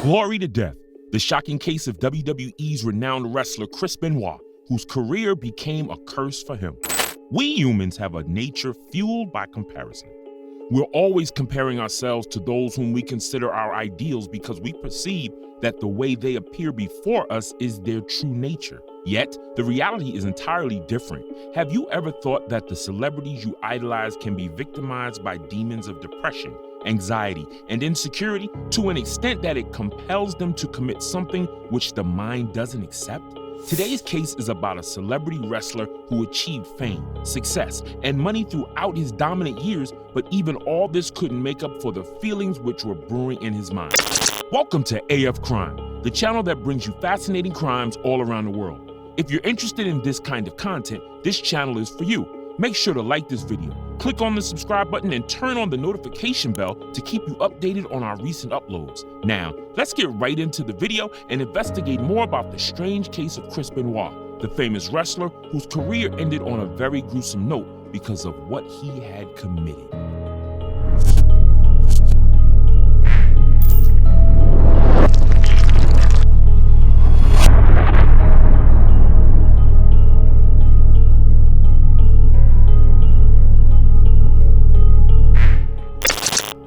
Glory to death, the shocking case of WWE's renowned wrestler Chris Benoit, whose career became a curse for him. We humans have a nature fueled by comparison. We're always comparing ourselves to those whom we consider our ideals because we perceive that the way they appear before us is their true nature. Yet, the reality is entirely different. Have you ever thought that the celebrities you idolize can be victimized by demons of depression, anxiety, and insecurity to an extent that it compels them to commit something which the mind doesn't accept? Today's case is about a celebrity wrestler who achieved fame, success, and money throughout his dominant years, but even all this couldn't make up for the feelings which were brewing in his mind. Welcome to AF Crime, the channel that brings you fascinating crimes all around the world. If you're interested in this kind of content, this channel is for you. Make sure to like this video, click on the subscribe button, and turn on the notification bell to keep you updated on our recent uploads. Now, let's get right into the video and investigate more about the strange case of Chris Benoit, the famous wrestler whose career ended on a very gruesome note because of what he had committed.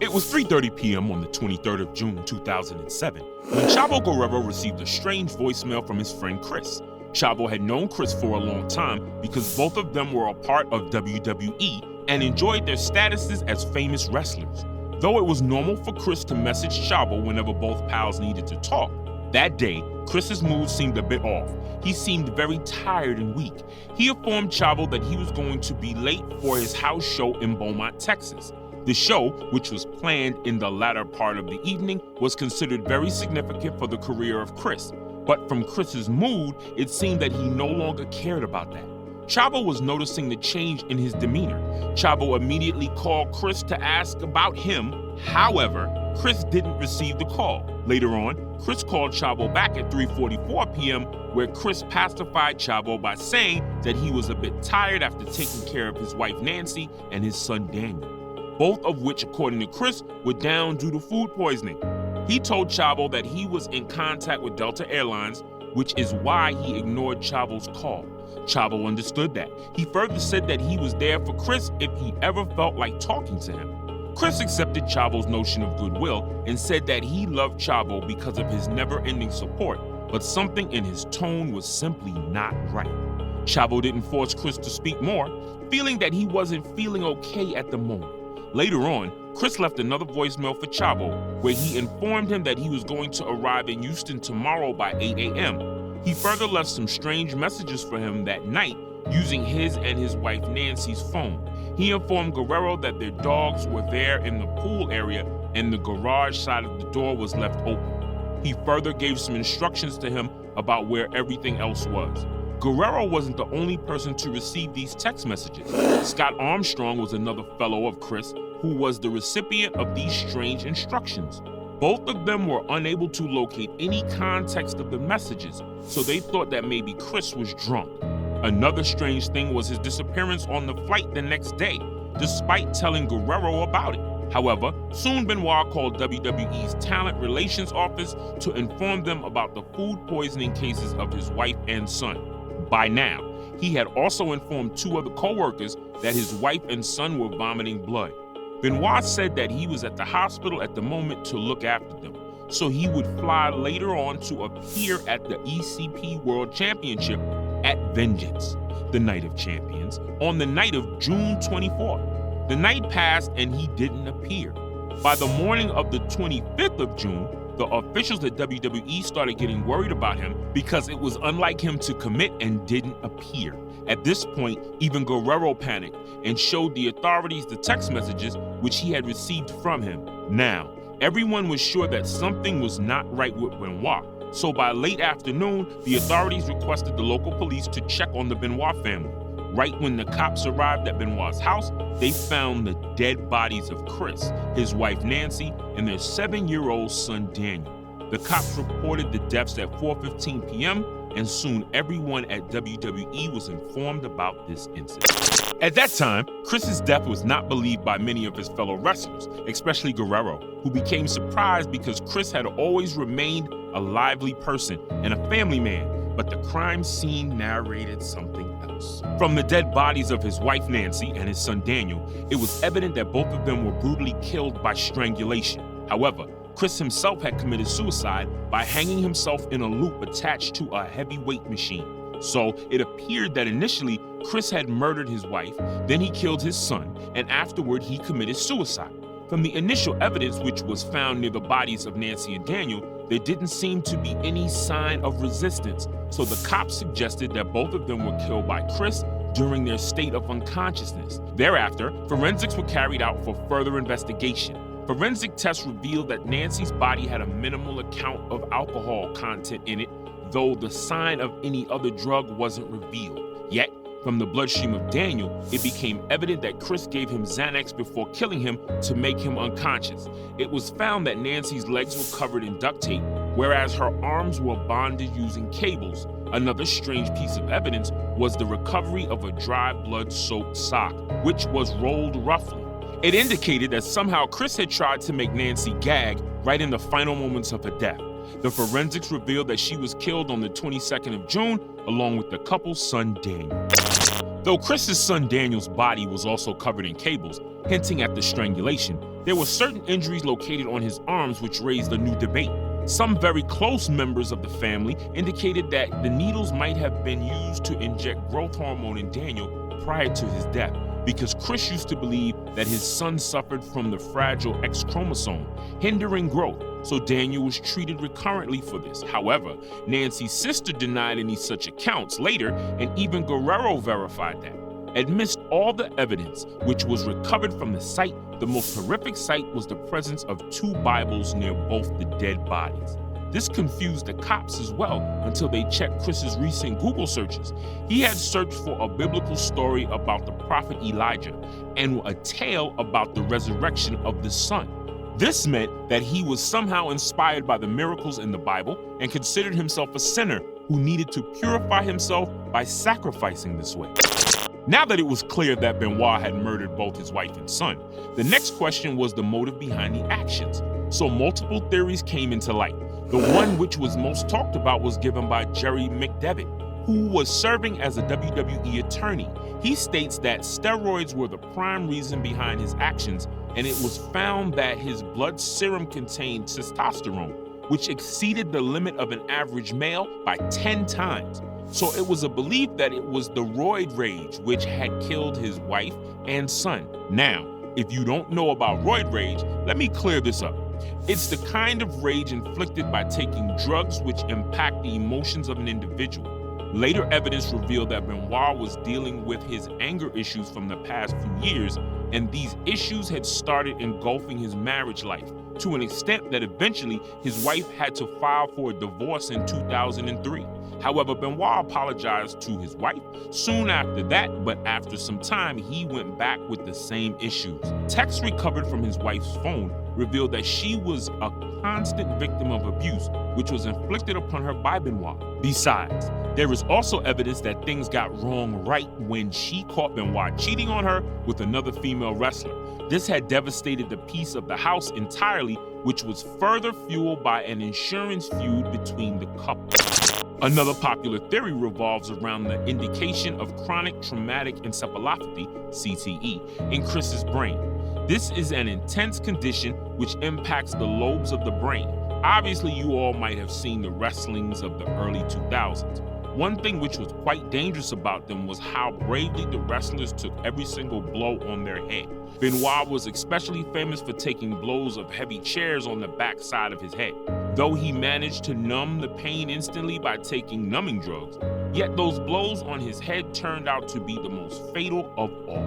It was 3:30 p.m. on the 23rd of June 2007 when Chavo Guerrero received a strange voicemail from his friend Chris. Chavo had known Chris for a long time because both of them were a part of WWE and enjoyed their statuses as famous wrestlers. Though it was normal for Chris to message Chavo whenever both pals needed to talk, that day, Chris's mood seemed a bit off. He seemed very tired and weak. He informed Chavo that he was going to be late for his house show in Beaumont, Texas. The show, which was planned in the latter part of the evening, was considered very significant for the career of Chris. But from Chris's mood, it seemed that he no longer cared about that. Chavo was noticing the change in his demeanor. Chavo immediately called Chris to ask about him. However, Chris didn't receive the call. Later on, Chris called Chavo back at 3:44 p.m., where Chris pacified Chavo by saying that he was a bit tired after taking care of his wife Nancy and his son Daniel, both of which, according to Chris, were down due to food poisoning. He told Chavo that he was in contact with Delta Airlines, which is why he ignored Chavo's call. Chavo understood that. He further said that he was there for Chris if he ever felt like talking to him. Chris accepted Chavo's notion of goodwill and said that he loved Chavo because of his never-ending support, but something in his tone was simply not right. Chavo didn't force Chris to speak more, feeling that he wasn't feeling okay at the moment. Later on, Chris left another voicemail for Chavo, where he informed him that he was going to arrive in Houston tomorrow by 8 a.m. He further left some strange messages for him that night using his and his wife Nancy's phone. He informed Guerrero that their dogs were there in the pool area and the garage side of the door was left open. He further gave some instructions to him about where everything else was. Guerrero wasn't the only person to receive these text messages. Scott Armstrong was another fellow of Chris who was the recipient of these strange instructions. Both of them were unable to locate any context of the messages, so they thought that maybe Chris was drunk. Another strange thing was his disappearance on the flight the next day, despite telling Guerrero about it. However, soon Benoit called WWE's Talent Relations Office to inform them about the food poisoning cases of his wife and son. By now, he had also informed two other co-workers that his wife and son were vomiting blood. Benoit said that he was at the hospital at the moment to look after them, so he would fly later on to appear at the ECP World Championship at Vengeance, the Night of Champions, on the night of June 24th. The night passed and he didn't appear. By the morning of the 25th of June, the officials at WWE started getting worried about him because it was unlike him to commit and didn't appear. At this point, even Guerrero panicked and showed the authorities the text messages which he had received from him. Now, everyone was sure that something was not right with Benoit, so by late afternoon, the authorities requested the local police to check on the Benoit family. Right when the cops arrived at Benoit's house, they found the dead bodies of Chris, his wife Nancy, and their 7-year-old son Daniel. The cops reported the deaths at 4:15 p.m., and soon everyone at WWE was informed about this incident. At that time, Chris's death was not believed by many of his fellow wrestlers, especially Guerrero, who became surprised because Chris had always remained a lively person and a family man, but the crime scene narrated something else. From the dead bodies of his wife Nancy and his son Daniel, it was evident that both of them were brutally killed by strangulation. However, Chris himself had committed suicide by hanging himself in a loop attached to a heavyweight machine. So it appeared that initially Chris had murdered his wife, then he killed his son, and afterward he committed suicide. From the initial evidence which was found near the bodies of Nancy and Daniel, there didn't seem to be any sign of resistance, so the cops suggested that both of them were killed by Chris during their state of unconsciousness. Thereafter, forensics were carried out for further investigation. Forensic tests revealed that Nancy's body had a minimal account of alcohol content in it, though the sign of any other drug wasn't revealed. Yet, from the bloodstream of Daniel, it became evident that Chris gave him Xanax before killing him to make him unconscious. It was found that Nancy's legs were covered in duct tape, whereas her arms were bonded using cables. Another strange piece of evidence was the recovery of a dry blood-soaked sock, which was rolled roughly. It indicated that somehow Chris had tried to make Nancy gag right in the final moments of her death. The forensics revealed that she was killed on the 22nd of June, along with the couple's son Daniel. Though Chris's son Daniel's body was also covered in cables, hinting at the strangulation, there were certain injuries located on his arms which raised a new debate. Some very close members of the family indicated that the needles might have been used to inject growth hormone in Daniel prior to his death, because Chris used to believe that his son suffered from the fragile X chromosome, hindering growth, so Daniel was treated recurrently for this. However, Nancy's sister denied any such accounts later, and even Guerrero verified that. Amidst all the evidence which was recovered from the site, the most horrific sight was the presence of 2 Bibles near both the dead bodies. This confused the cops as well until they checked Chris's recent Google searches. He had searched for a biblical story about the prophet Elijah and a tale about the resurrection of the son. This meant that he was somehow inspired by the miracles in the Bible and considered himself a sinner who needed to purify himself by sacrificing this way. Now that it was clear that Benoit had murdered both his wife and son, the next question was the motive behind the actions. So multiple theories came into light. The one which was most talked about was given by Jerry McDevitt, who was serving as a WWE attorney. He states that steroids were the prime reason behind his actions, and it was found that his blood serum contained testosterone, which exceeded the limit of an average male by 10 times. So it was a belief that it was the roid rage which had killed his wife and son. Now, if you don't know about roid rage, let me clear this up. It's the kind of rage inflicted by taking drugs which impact the emotions of an individual. Later evidence revealed that Benoit was dealing with his anger issues from the past few years, and these issues had started engulfing his marriage life to an extent that eventually his wife had to file for a divorce in 2003. However, Benoit apologized to his wife soon after that, but after some time, he went back with the same issues. Texts recovered from his wife's phone revealed that she was a constant victim of abuse, which was inflicted upon her by Benoit. Besides, there is also evidence that things got wrong right when she caught Benoit cheating on her with another female wrestler. This had devastated the peace of the house entirely, which was further fueled by an insurance feud between the couple. Another popular theory revolves around the indication of chronic traumatic encephalopathy, CTE, in Chris's brain. This is an intense condition which impacts the lobes of the brain. Obviously, you all might have seen the wrestlings of the early 2000s. One thing which was quite dangerous about them was how bravely the wrestlers took every single blow on their head. Benoit was especially famous for taking blows of heavy chairs on the backside of his head. Though he managed to numb the pain instantly by taking numbing drugs, yet those blows on his head turned out to be the most fatal of all.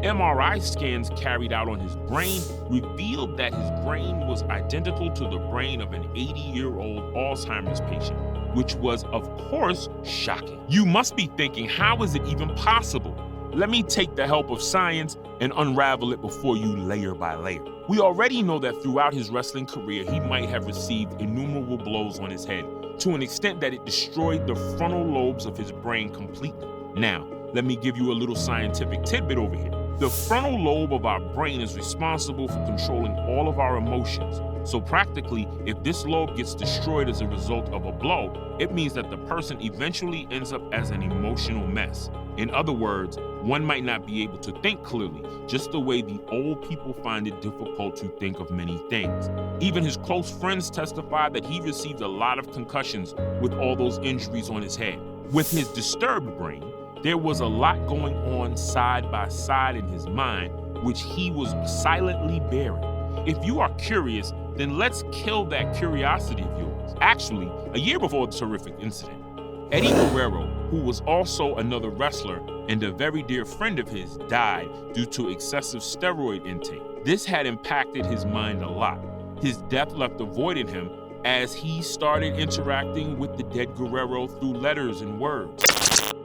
MRI scans carried out on his brain revealed that his brain was identical to the brain of an 80-year-old Alzheimer's patient, which was, of course, shocking. You must be thinking, how is it even possible? Let me take the help of science and unravel it before you layer by layer. We already know that throughout his wrestling career, he might have received innumerable blows on his head, to an extent that it destroyed the frontal lobes of his brain completely. Now, let me give you a little scientific tidbit over here. The frontal lobe of our brain is responsible for controlling all of our emotions. So practically, if this lobe gets destroyed as a result of a blow, it means that the person eventually ends up as an emotional mess. In other words, one might not be able to think clearly, just the way the old people find it difficult to think of many things. Even his close friends testify that he received a lot of concussions with all those injuries on his head. With his disturbed brain, there was a lot going on side by side in his mind, which he was silently bearing. If you are curious, then let's kill that curiosity of yours. Actually, a year before this horrific incident, Eddie Guerrero, who was also another wrestler and a very dear friend of his, died due to excessive steroid intake. This had impacted his mind a lot. His death left a void in him as he started interacting with the dead Guerrero through letters and words.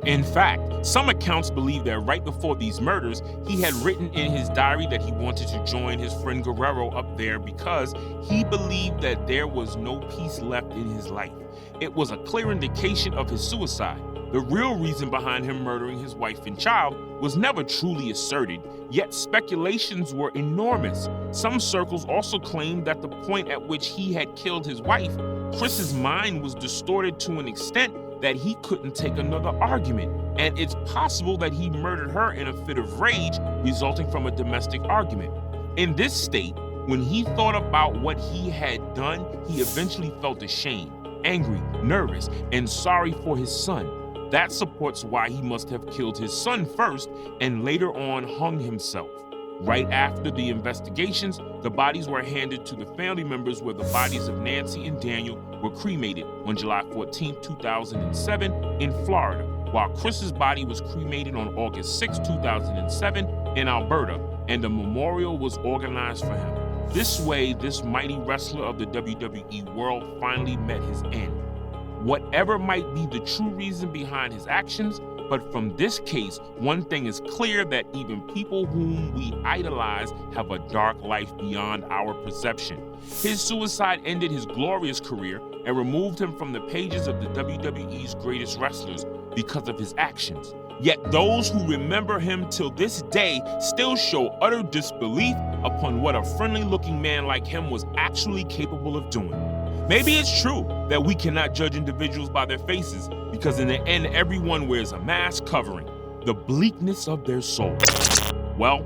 In fact, some accounts believe that right before these murders, he had written in his diary that he wanted to join his friend Guerrero up there because he believed that there was no peace left in his life. It was a clear indication of his suicide. The real reason behind him murdering his wife and child was never truly asserted, yet speculations were enormous. Some circles also claimed that the point at which he had killed his wife, Chris's mind was distorted to an extent that he couldn't take another argument, and it's possible that he murdered her in a fit of rage resulting from a domestic argument. In this state, when he thought about what he had done, he eventually felt ashamed, angry, nervous, and sorry for his son. That supports why he must have killed his son first and later on hung himself. Right after the investigations, the bodies were handed to the family members where the bodies of Nancy and Daniel were cremated on July 14, 2007 in Florida, while Chris's body was cremated on August 6, 2007 in Alberta, and a memorial was organized for him. This way, this mighty wrestler of the WWE world finally met his end. Whatever might be the true reason behind his actions, but from this case, one thing is clear, that even people whom we idolize have a dark life beyond our perception. His suicide ended his glorious career and removed him from the pages of the WWE's greatest wrestlers because of his actions. Yet those who remember him till this day still show utter disbelief upon what a friendly-looking man like him was actually capable of doing. Maybe it's true that we cannot judge individuals by their faces, because in the end, everyone wears a mask covering the bleakness of their soul. Well,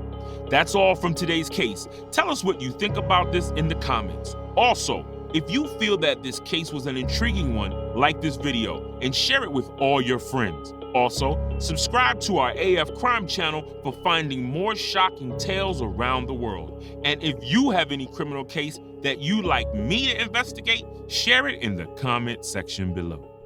that's all from today's case. Tell us what you think about this in the comments. Also, if you feel that this case was an intriguing one, like this video and share it with all your friends. Also, subscribe to our AF Crime channel for finding more shocking tales around the world. And if you have any criminal case that you'd like me to investigate, share it in the comment section below.